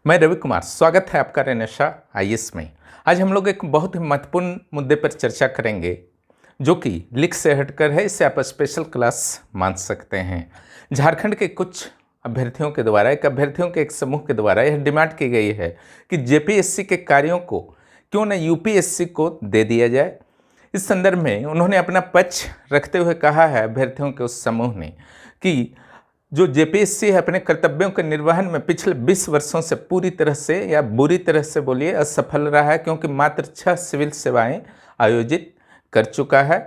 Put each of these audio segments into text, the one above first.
मैं रवि कुमार, स्वागत है आपका रेनेशा आईएएस में। आज हम लोग एक बहुत ही महत्वपूर्ण मुद्दे पर चर्चा करेंगे जो कि लीक से हटकर है। इसे आप स्पेशल क्लास मान सकते हैं। झारखंड के कुछ अभ्यर्थियों के द्वारा, अभ्यर्थियों के एक समूह के द्वारा यह डिमांड की गई है कि जेपीएससी के कार्यों को क्यों न यूपीएससी को दे दिया जाए। इस संदर्भ में उन्होंने अपना पक्ष रखते हुए कहा है अभ्यर्थियों के उस समूह ने कि जो जेपीएससी है अपने कर्तव्यों के निर्वहन में पिछले 20 वर्षों से पूरी तरह से या बुरी तरह से बोलिए असफल रहा है, क्योंकि मात्र 6 सिविल सेवाएं आयोजित कर चुका है।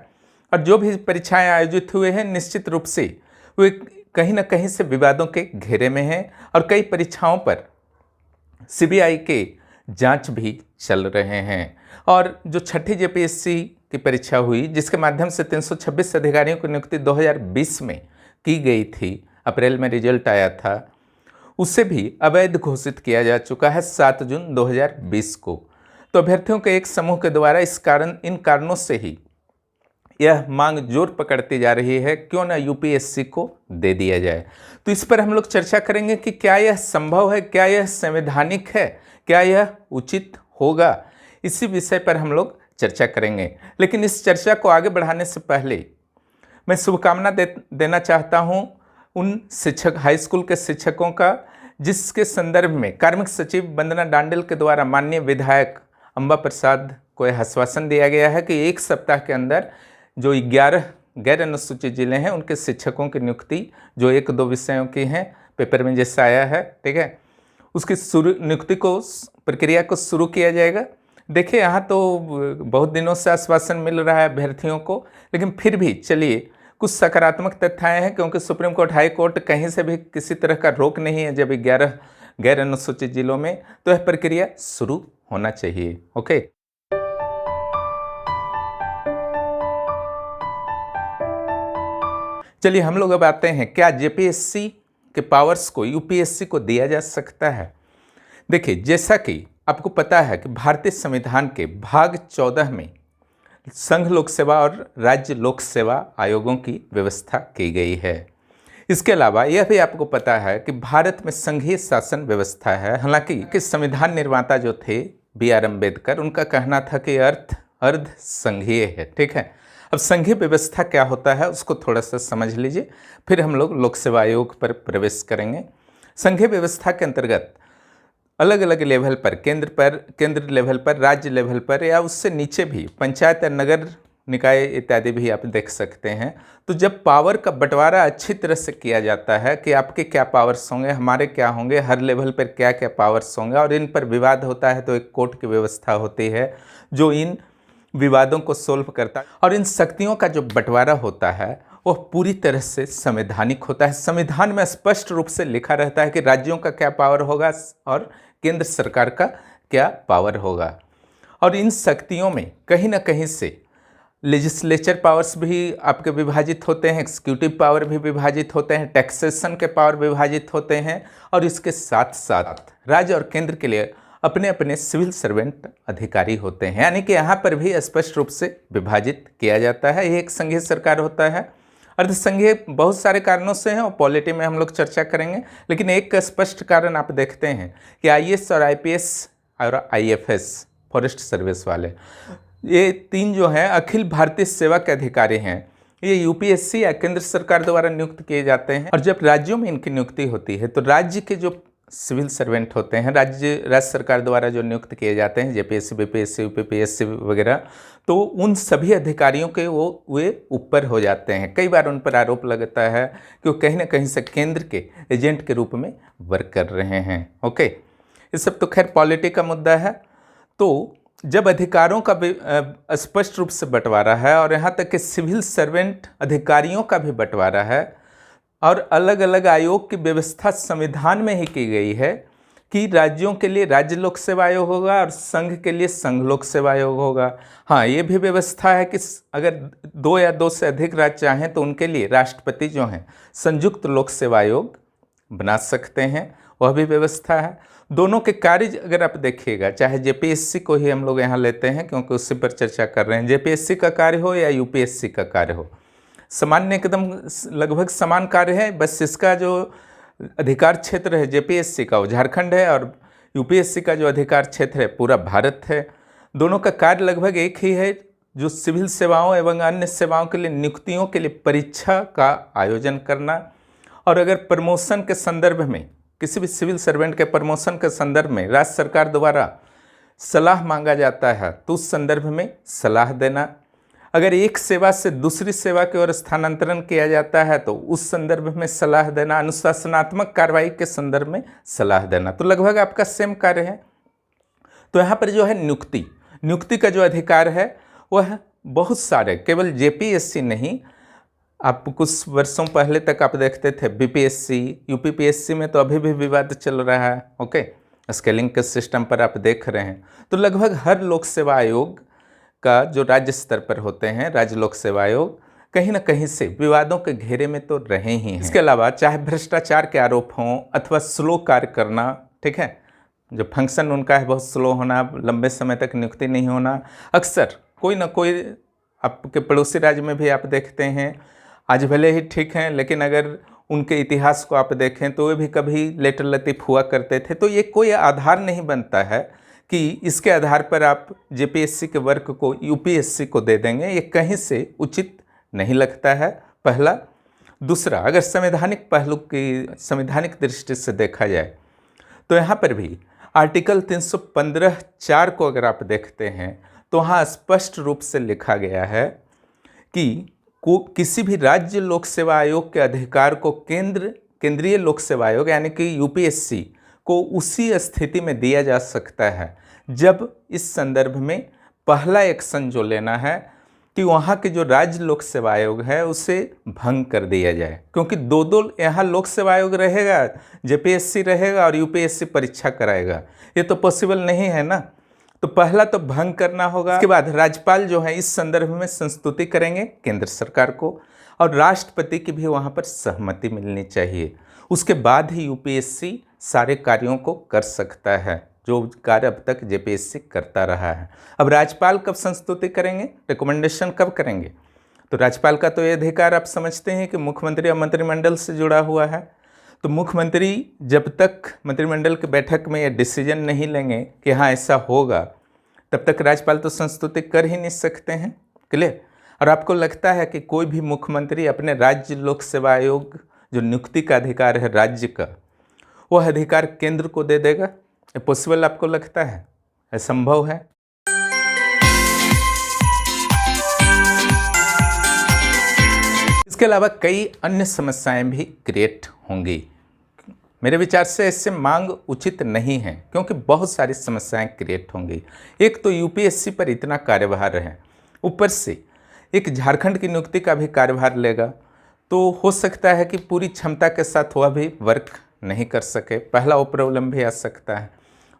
और जो भी परीक्षाएं आयोजित हुए हैं निश्चित रूप से वे कहीं ना कहीं से विवादों के घेरे में हैं और कई परीक्षाओं पर सीबीआई के जांच भी चल रहे हैं। और जो छठी जेपीएससी की परीक्षा हुई जिसके माध्यम से 326 अधिकारियों की नियुक्ति 2020 में की गई थी, अप्रैल में रिजल्ट आया था, उसे भी अवैध घोषित किया जा चुका है 7 जून 2020 को। तो अभ्यर्थियों के एक समूह के द्वारा इन कारणों से ही यह मांग जोर पकड़ती जा रही है क्यों ना यूपीएससी को दे दिया जाए। तो इस पर हम लोग चर्चा करेंगे कि क्या यह संभव है, क्या यह संवैधानिक है, क्या यह उचित होगा। इसी विषय पर हम लोग चर्चा करेंगे। लेकिन इस चर्चा को आगे बढ़ाने से पहले मैं शुभकामना देना चाहता हूं उन शिक्षक, हाई स्कूल के शिक्षकों का, जिसके संदर्भ में कार्मिक सचिव वंदना डांडेल के द्वारा माननीय विधायक अंबा प्रसाद को यह आश्वासन दिया गया है कि एक सप्ताह के अंदर जो 11 गैर अनुसूचित जिले हैं उनके शिक्षकों की नियुक्ति जो 1-2 विषयों की हैं, पेपर में जैसा आया है, ठीक है, उसकी नियुक्ति को प्रक्रिया को शुरू किया जाएगा। देखिए यहाँ तो बहुत दिनों से आश्वासन मिल रहा है अभ्यर्थियों को, लेकिन फिर भी चलिए कुछ सकारात्मक तथ्य आए हैं, क्योंकि सुप्रीम कोर्ट, हाई कोर्ट कहीं से भी किसी तरह का रोक नहीं है जब 11 गैर अनुसूचित जिलों में, तो यह प्रक्रिया शुरू होना चाहिए। ओके, चलिए हम लोग अब आते हैं क्या जेपीएससी के पावर्स को यूपीएससी को दिया जा सकता है। देखिए, जैसा कि आपको पता है कि भारतीय संविधान के भाग 14 में संघ लोक सेवा और राज्य लोक सेवा आयोगों की व्यवस्था की गई है। इसके अलावा यह भी आपको पता है कि भारत में संघीय शासन व्यवस्था है। हालांकि संविधान निर्माता जो थे BR अम्बेडकर, उनका कहना था कि अर्ध संघीय है, ठीक है। अब संघीय व्यवस्था क्या होता है उसको थोड़ा सा समझ लीजिए, फिर हम लोग लोक सेवा आयोग पर प्रवेश करेंगे। संघीय व्यवस्था के अंतर्गत अलग अलग लेवल पर, केंद्र लेवल पर, राज्य लेवल पर या उससे नीचे भी पंचायत या नगर निकाय इत्यादि भी आप देख सकते हैं। तो जब पावर का बंटवारा अच्छी तरह से किया जाता है कि आपके क्या पावर्स होंगे, हमारे क्या होंगे, हर लेवल पर क्या क्या पावर्स होंगे, और इन पर विवाद होता है तो एक कोर्ट की व्यवस्था होती है जो इन विवादों को सोल्व करता है। और इन शक्तियों का जो बंटवारा होता है वह पूरी तरह से संवैधानिक होता है। संविधान में स्पष्ट रूप से लिखा रहता है कि राज्यों का क्या पावर होगा और केंद्र सरकार का क्या पावर होगा। और इन शक्तियों में कहीं ना कहीं से लेजिस्लेचर पावर्स भी आपके विभाजित होते हैं, एग्जीक्यूटिव पावर भी विभाजित होते हैं, टैक्सेशन के पावर विभाजित होते हैं, और इसके साथ साथ राज्य और केंद्र के लिए अपने अपने सिविल सर्वेंट अधिकारी होते हैं। यानी कि यहाँ पर भी स्पष्ट रूप से विभाजित किया जाता है। ये एक संघीय सरकार होता है। अर्धसंघीय बहुत सारे कारणों से हैं और पॉलिटी में हम लोग चर्चा करेंगे, लेकिन एक स्पष्ट कारण आप देखते हैं कि आईएएस और आईपीएस और आईएफएस, फॉरेस्ट सर्विस वाले, ये 3 जो हैं अखिल भारतीय सेवा के अधिकारी हैं। ये यूपीएससी या केंद्र सरकार द्वारा नियुक्त किए जाते हैं। और जब राज्यों में इनकी नियुक्ति होती है तो राज्य के जो सिविल सर्वेंट होते हैं, राज्य सरकार द्वारा जो नियुक्त किए जाते हैं, जेपीएससी, बीपीएससी, यूपीपीएससी वगैरह, तो उन सभी अधिकारियों के वे ऊपर हो जाते हैं। कई बार उन पर आरोप लगता है कि वो कहीं ना कहीं से केंद्र के एजेंट के रूप में वर्क कर रहे हैं। ओके, ये सब तो खैर पॉलिटी का मुद्दा है। तो जब अधिकारों का स्पष्ट रूप से बंटवारा है और यहाँ तक कि सिविल सर्वेंट अधिकारियों का भी बंटवारा है और अलग अलग आयोग की व्यवस्था संविधान में ही की गई है कि राज्यों के लिए राज्य लोक सेवा आयोग होगा और संघ के लिए संघ लोक सेवा आयोग होगा। हाँ, ये भी व्यवस्था है कि अगर 2 या 2 से अधिक राज्य चाहें तो उनके लिए राष्ट्रपति जो हैं संयुक्त लोक सेवा आयोग बना सकते हैं, वह भी व्यवस्था है। दोनों के कार्य अगर आप देखिएगा, चाहे जेपीएससी को ही हम लोग यहाँ लेते हैं क्योंकि उसी पर चर्चा कर रहे हैं, जेपीएससी का कार्य हो या यूपीएससी का कार्य हो, सामान्य एकदम लगभग समान कार्य है। बस इसका जो अधिकार क्षेत्र है जेपीएससी का वो झारखंड है और यूपीएससी का जो अधिकार क्षेत्र है पूरा भारत है। दोनों का कार्य लगभग एक ही है, जो सिविल सेवाओं एवं अन्य सेवाओं के लिए नियुक्तियों के लिए परीक्षा का आयोजन करना, और अगर प्रमोशन के संदर्भ में किसी भी सिविल सर्वेंट के प्रमोशन के संदर्भ में राज्य सरकार द्वारा सलाह मांगा जाता है तो उस संदर्भ में सलाह देना। अगर एक सेवा से दूसरी सेवा की ओर स्थानांतरण किया जाता है तो उस संदर्भ में सलाह देना। अनुशासनात्मक कार्रवाई के संदर्भ में सलाह देना। तो लगभग आपका सेम कार्य है। तो यहाँ पर जो है नियुक्ति का जो अधिकार है वह बहुत सारे, केवल जेपीएससी नहीं, आप कुछ वर्षों पहले तक आप देखते थे बीपीएससी, यूपीपीएससी में तो अभी भी विवाद चल रहा है। ओके, स्केलिंग के सिस्टम पर आप देख रहे हैं। तो लगभग हर लोक सेवा आयोग का जो राज्य स्तर पर होते हैं, राज्य लोक सेवा आयोग कहीं ना कहीं से विवादों के घेरे में तो रहे ही हैं। इसके अलावा चाहे भ्रष्टाचार के आरोप हों अथवा स्लो कार्य करना, ठीक है, जो फंक्शन उनका है बहुत स्लो होना, लंबे समय तक नियुक्ति नहीं होना, अक्सर कोई ना कोई आपके पड़ोसी राज्य में भी आप देखते हैं, आज भले ही ठीक हैं लेकिन अगर उनके इतिहास को आप देखें तो वे भी कभी लेटर लतीफ़ हुआ करते थे। तो ये कोई आधार नहीं बनता है कि इसके आधार पर आप जेपीएससी के वर्क को यूपीएससी को दे देंगे, ये कहीं से उचित नहीं लगता है, पहला। दूसरा, अगर संवैधानिक पहलू की संवैधानिक दृष्टि से देखा जाए तो यहाँ पर भी आर्टिकल 315(4) को अगर आप देखते हैं तो वहाँ स्पष्ट रूप से लिखा गया है कि किसी भी राज्य लोक सेवा आयोग के अधिकार को केंद्रीय लोक सेवा आयोग यानी कि यूपीएससी को उसी स्थिति में दिया जा सकता है जब इस संदर्भ में पहला एक्शन जो लेना है कि वहाँ के जो राज्य लोक सेवा आयोग है उसे भंग कर दिया जाए, क्योंकि दो यहाँ लोक सेवा आयोग रहेगा, जेपीएससी रहेगा और यूपीएससी परीक्षा कराएगा, ये तो पॉसिबल नहीं है ना। तो पहला तो भंग करना होगा। इसके बाद राज्यपाल जो है इस संदर्भ में संस्तुति करेंगे केंद्र सरकार को, और राष्ट्रपति की भी वहाँ पर सहमति मिलनी चाहिए। उसके बाद ही यूपीएससी सारे कार्यों को कर सकता है जो कार्य अब तक जेपीएससी करता रहा है। अब राज्यपाल कब संस्तुति करेंगे, रिकमेंडेशन कब करेंगे? तो राज्यपाल का तो ये अधिकार आप समझते हैं कि मुख्यमंत्री और मंत्रिमंडल से जुड़ा हुआ है। तो मुख्यमंत्री जब तक मंत्रिमंडल की बैठक में ये डिसीजन नहीं लेंगे कि हाँ ऐसा होगा, तब तक राज्यपाल तो संस्तुति कर ही नहीं सकते हैं। क्लियर? और आपको लगता है कि कोई भी मुख्यमंत्री अपने राज्य लोक सेवा आयोग जो नियुक्ति का अधिकार है राज्य का, वह अधिकार केंद्र को दे देगा? ये पॉसिबल आपको लगता है? असंभव है। इसके अलावा कई अन्य समस्याएं भी क्रिएट होंगी। मेरे विचार से इससे मांग उचित नहीं है, क्योंकि बहुत सारी समस्याएं क्रिएट होंगी। एक तो यूपीएससी पर इतना कार्यभार है, ऊपर से एक झारखंड की नियुक्ति का भी कार्यभार लेगा, तो हो सकता है कि पूरी क्षमता के साथ वह भी वर्क नहीं कर सके। पहला वो प्रॉब्लम भी आ सकता है।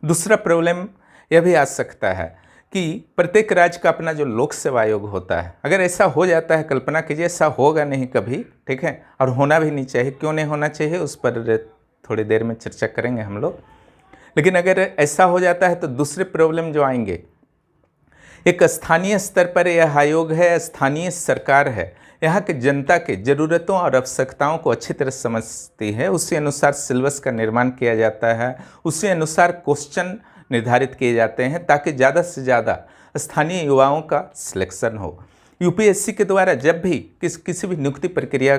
दूसरा प्रॉब्लम यह भी आ सकता है कि प्रत्येक राज्य का अपना जो लोक सेवा आयोग होता है, अगर ऐसा हो जाता है, कल्पना कीजिए, ऐसा होगा नहीं कभी, ठीक है, और होना भी नहीं चाहिए। क्यों नहीं होना चाहिए उस पर थोड़ी देर में चर्चा करेंगे हम लोग। लेकिन अगर ऐसा हो जाता है तो दूसरे प्रॉब्लम जो आएंगे, एक स्थानीय स्तर पर यह आयोग है, स्थानीय सरकार है, यहाँ के जनता के ज़रूरतों और आवश्यकताओं को अच्छी तरह समझती है, उसी अनुसार सिलेबस का निर्माण किया जाता है, उसी अनुसार क्वेश्चन निर्धारित किए जाते हैं ताकि ज़्यादा से ज़्यादा स्थानीय युवाओं का सिलेक्शन हो। यूपीएससी के द्वारा जब भी किसी भी नियुक्ति प्रक्रिया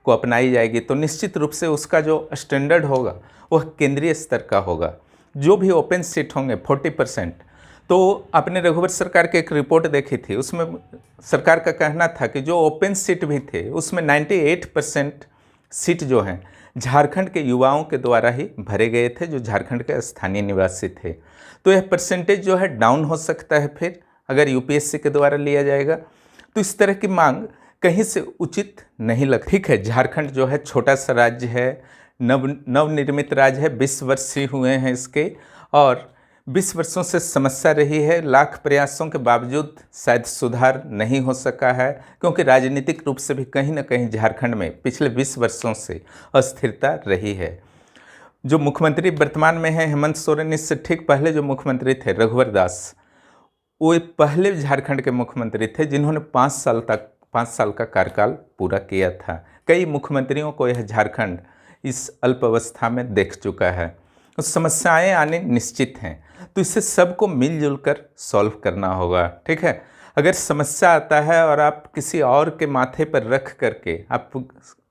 को अपनाई जाएगी तो निश्चित रूप से उसका जो स्टैंडर्ड होगा वह केंद्रीय स्तर का होगा। जो भी ओपन सीट होंगे 40%, तो आपने रघुवर सरकार की एक रिपोर्ट देखी थी, उसमें सरकार का कहना था कि जो ओपन सीट भी थे उसमें 98% सीट जो हैं झारखंड के युवाओं के द्वारा ही भरे गए थे, जो झारखंड के स्थानीय निवासी थे। तो यह परसेंटेज जो है डाउन हो सकता है फिर अगर यूपीएससी के द्वारा लिया जाएगा। तो इस तरह की मांग कहीं से उचित नहीं लगती। ठीक है, झारखंड जो है छोटा सा राज्य है, नवनिर्मित राज्य है, 20 वर्ष ही हुए हैं इसके, और 20 वर्षों से समस्या रही है। लाख प्रयासों के बावजूद शायद सुधार नहीं हो सका है, क्योंकि राजनीतिक रूप से भी कहीं ना कहीं झारखंड में पिछले 20 वर्षों से अस्थिरता रही है। जो मुख्यमंत्री वर्तमान में हैं हेमंत सोरेन, इससे ठीक पहले जो मुख्यमंत्री थे रघुवर दास, वो पहले झारखंड के मुख्यमंत्री थे जिन्होंने 5 साल का कार्यकाल पूरा किया था। कई मुख्यमंत्रियों को यह झारखंड इस अल्प अवस्था में देख चुका है। तो समस्याएं आने निश्चित हैं। तो इसे सबको मिलजुल कर सॉल्व करना होगा, ठीक है। अगर समस्या आता है और आप किसी और के माथे पर रख करके आप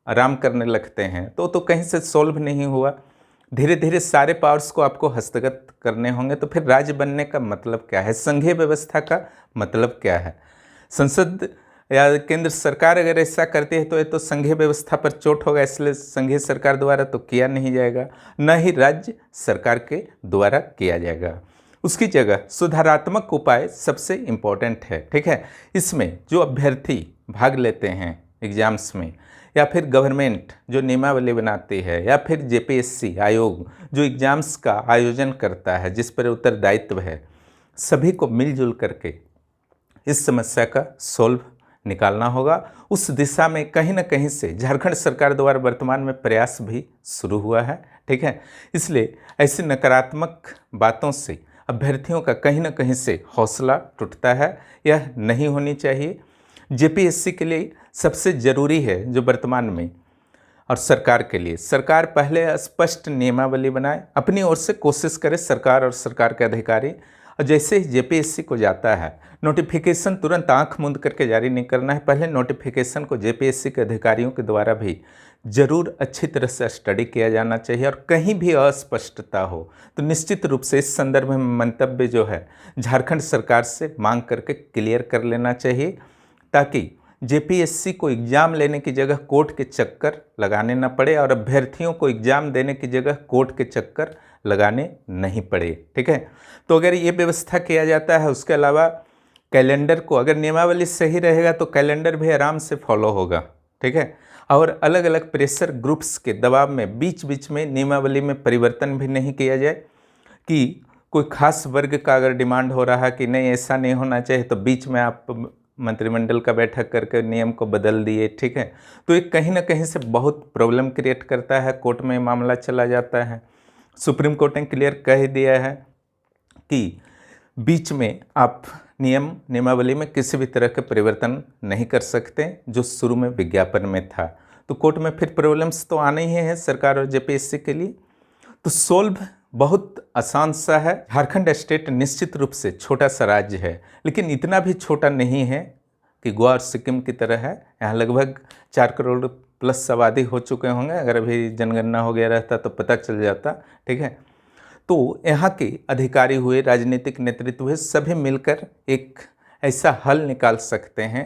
आराम करने लगते हैं तो कहीं से सॉल्व नहीं हुआ। धीरे धीरे सारे पावर्स को आपको हस्तगत करने होंगे। तो फिर राज्य बनने का मतलब क्या है, संघीय व्यवस्था का मतलब क्या है। संसद या केंद्र सरकार अगर ऐसा करती है तो ये तो संघीय व्यवस्था पर चोट होगा, इसलिए संघीय सरकार द्वारा तो किया नहीं जाएगा, न ही राज्य सरकार के द्वारा किया जाएगा। उसकी जगह सुधारात्मक उपाय सबसे इम्पोर्टेंट है, ठीक है। इसमें जो अभ्यर्थी भाग लेते हैं एग्जाम्स में, या फिर गवर्नमेंट जो नियमावली बनाती है, या फिर जेपीएससी आयोग जो एग्जाम्स का आयोजन करता है, जिस पर उत्तरदायित्व है, सभी को मिलजुल करके इस समस्या का सॉल्व निकालना होगा। उस दिशा में कहीं ना कहीं से झारखंड सरकार द्वारा वर्तमान में प्रयास भी शुरू हुआ है, ठीक है। इसलिए ऐसी नकारात्मक बातों से अभ्यर्थियों का कहीं ना कहीं से हौसला टूटता है, यह नहीं होनी चाहिए। जेपीएससी के लिए सबसे ज़रूरी है जो वर्तमान में, और सरकार के लिए, सरकार पहले स्पष्ट नियमावली बनाए, अपनी ओर से कोशिश करे सरकार और सरकार के अधिकारी। और जैसे ही जेपीएससी को जाता है, नोटिफिकेशन तुरंत आंख मूंद करके जारी नहीं करना है। पहले नोटिफिकेशन को जेपीएससी के अधिकारियों के द्वारा भी जरूर अच्छी तरह से स्टडी किया जाना चाहिए। और कहीं भी अस्पष्टता हो तो निश्चित रूप से इस संदर्भ में मंतव्य जो है झारखंड सरकार से मांग करके क्लियर कर लेना चाहिए, ताकि जेपीएससी को एग्ज़ाम लेने की जगह कोर्ट के चक्कर लगाने न पड़े और अभ्यर्थियों को एग्ज़ाम देने की जगह कोर्ट के चक्कर लगाने नहीं पड़े, ठीक है। तो अगर ये व्यवस्था किया जाता है, उसके अलावा कैलेंडर को, अगर नियमावली सही रहेगा तो कैलेंडर भी आराम से फॉलो होगा, ठीक है। और अलग अलग प्रेशर ग्रुप्स के दबाव में बीच बीच में नियमावली में परिवर्तन भी नहीं किया जाए कि कोई खास वर्ग का अगर डिमांड हो रहा है कि नहीं ऐसा नहीं होना चाहिए, तो बीच में आप मंत्रिमंडल का बैठक करके नियम को बदल दिए, ठीक है। तो ये कहीं ना कहीं से बहुत प्रॉब्लम क्रिएट करता है, कोर्ट में मामला चला जाता है। सुप्रीम कोर्ट ने क्लियर कह दिया है कि बीच में आप नियमावली में किसी भी तरह के परिवर्तन नहीं कर सकते जो शुरू में विज्ञापन में था। तो कोर्ट में फिर प्रॉब्लम्स तो आने ही हैं सरकार और जेपीएससी के लिए। तो सोल्व बहुत आसान सा है। झारखंड स्टेट निश्चित रूप से छोटा सा राज्य है, लेकिन इतना भी छोटा नहीं है कि गोवा और सिक्किम की तरह है। यहाँ लगभग 4 करोड़ प्लस आबादी हो चुके होंगे, अगर अभी जनगणना हो गया रहता तो पता चल जाता, ठीक है। तो यहाँ के अधिकारी हुए, राजनीतिक नेतृत्व हुए, सभी मिलकर एक ऐसा हल निकाल सकते हैं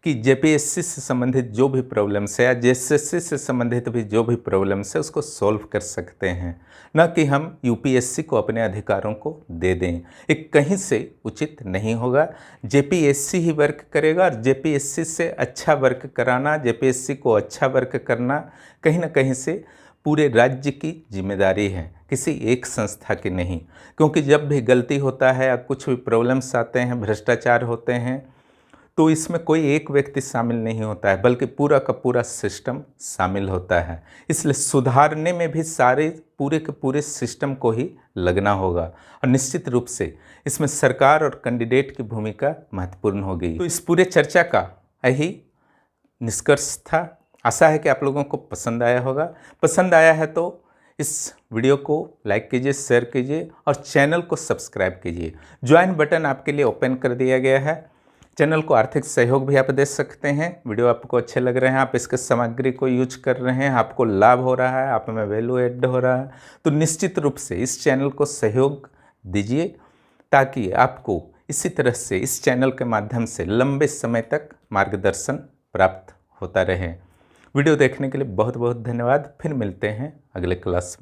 कि जेपीएससी से संबंधित जो भी प्रॉब्लम्स है या जेएसएससी से संबंधित भी जो भी प्रॉब्लम्स है उसको सॉल्व कर सकते हैं, न कि हम यूपीएससी को अपने अधिकारों को दे दें। एक कहीं से उचित नहीं होगा। जेपीएससी ही वर्क करेगा और जेपीएससी से अच्छा वर्क कराना, जेपीएससी को अच्छा वर्क करना कहीं ना कहीं से पूरे राज्य की जिम्मेदारी है, किसी एक संस्था की नहीं। क्योंकि जब भी गलती होता है या कुछ भी प्रॉब्लम्स आते हैं, भ्रष्टाचार होते हैं, तो इसमें कोई एक व्यक्ति शामिल नहीं होता है, बल्कि पूरा का पूरा सिस्टम शामिल होता है। इसलिए सुधारने में भी सारे पूरे के पूरे सिस्टम को ही लगना होगा और निश्चित रूप से इसमें सरकार और कैंडिडेट की भूमिका महत्वपूर्ण होगी। तो इस पूरे चर्चा का यही निष्कर्ष था। आशा है कि आप लोगों को पसंद आया होगा। पसंद आया है तो इस वीडियो को लाइक कीजिए, शेयर कीजिए और चैनल को सब्सक्राइब कीजिए। ज्वाइन बटन आपके लिए ओपन कर दिया गया है। चैनल को आर्थिक सहयोग भी आप दे सकते हैं। वीडियो आपको अच्छे लग रहे हैं, आप इसके सामग्री को यूज कर रहे हैं, आपको लाभ हो रहा है, आप में वैल्यू ऐड हो रहा है, तो निश्चित रूप से इस चैनल को सहयोग दीजिए, ताकि आपको इसी तरह से इस चैनल के माध्यम से लंबे समय तक मार्गदर्शन प्राप्त होता रहे। वीडियो देखने के लिए बहुत बहुत धन्यवाद। फिर मिलते हैं अगले क्लास में।